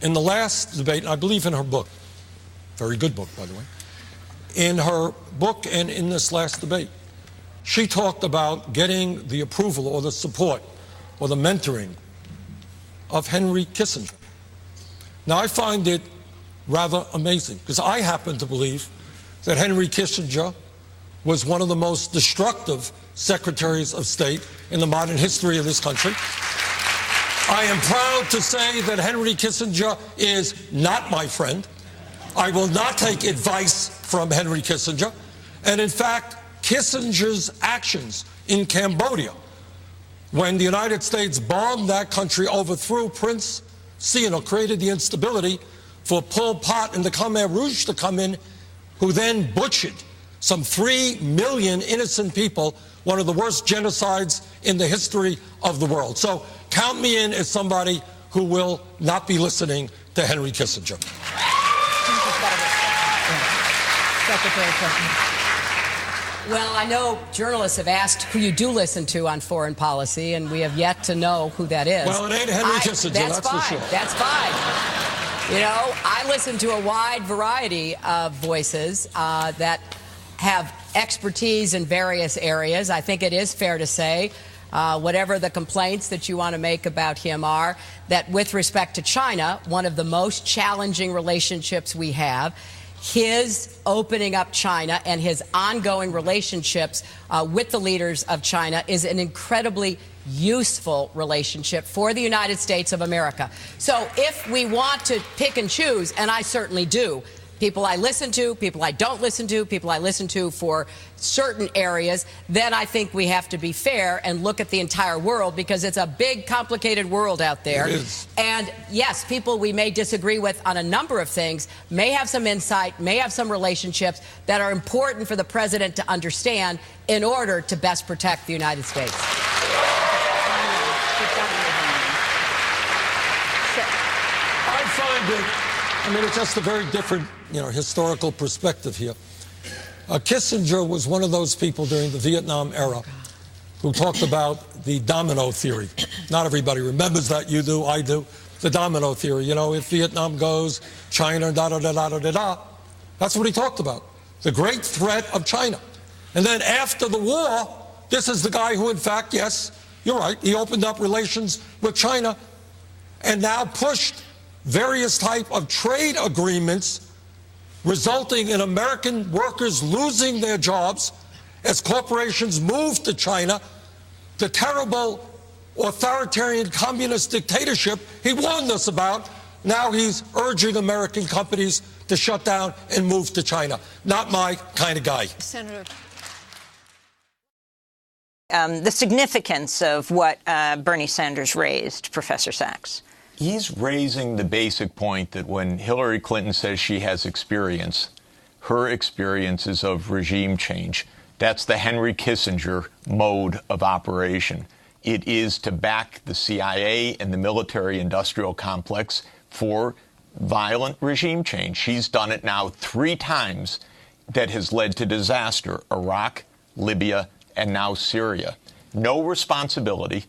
In the last debate, and I believe in her book, very good book, by the way, in her book and in this last debate, she talked about getting the approval or the support or the mentoring of Henry Kissinger. Now, I find it rather amazing because I happen to believe that Henry Kissinger was one of the most destructive secretaries of state in the modern history of this country. I am proud to say that Henry Kissinger is not my friend. I will not take advice from Henry Kissinger. And in fact, Kissinger's actions in Cambodia, when the United States bombed that country, overthrew Prince Sihanouk, created the instability for Pol Pot and the Khmer Rouge to come in, who then butchered some 3 million innocent people, one of the worst genocides in the history of the world. So count me in as somebody who will not be listening to Henry Kissinger. Well, I know journalists have asked who you do listen to on foreign policy, and we have yet to know who that is. Well, it ain't Henry Kissinger, that's for sure. That's fine. You know, I listen to a wide variety of voices that have expertise in various areas. I think it is fair to say, whatever the complaints that you want to make about him are, that with respect to China, one of the most challenging relationships we have, his opening up China and his ongoing relationships with the leaders of China is an incredibly useful relationship for the United States of America. So if we want to pick and choose, and I certainly do, people I listen to, people I don't listen to, people I listen to for certain areas, then I think we have to be fair and look at the entire world, because it's a big, complicated world out there. It is. And yes, people we may disagree with on a number of things may have some insight, may have some relationships that are important for the president to understand in order to best protect the United States. I find it, it's just a very different, historical perspective here. Kissinger was one of those people during the Vietnam era who talked about the domino theory. Not everybody remembers that. You do, I do. The domino theory. If Vietnam goes, China, da-da-da-da-da-da-da. That's what he talked about. The great threat of China. And then after the war, this is the guy who, in fact, yes, you're right, he opened up relations with China and now pushed various type of trade agreements resulting in American workers losing their jobs as corporations move to China, the terrible authoritarian communist dictatorship he warned us about. Now he's urging American companies to shut down and move to China. Not my kind of guy. Senator. The significance of what Bernie Sanders raised, Professor Sachs. He's raising the basic point that when Hillary Clinton says she has experience, her experience is of regime change. That's the Henry Kissinger mode of operation. It is to back the CIA and the military-industrial complex for violent regime change. She's done it now 3 times that has led to disaster: Iraq, Libya, and now Syria. No responsibility.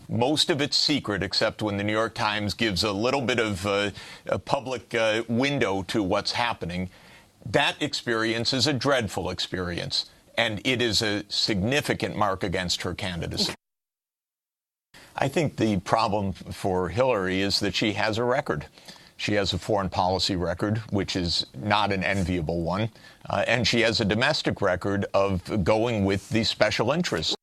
Most of it's secret, except when the New York Times gives a little bit of a public window to what's happening. That experience is a dreadful experience, and it is a significant mark against her candidacy. I think the problem for Hillary is that she has a record. She has a foreign policy record, which is not an enviable one, and she has a domestic record of going with the special interests.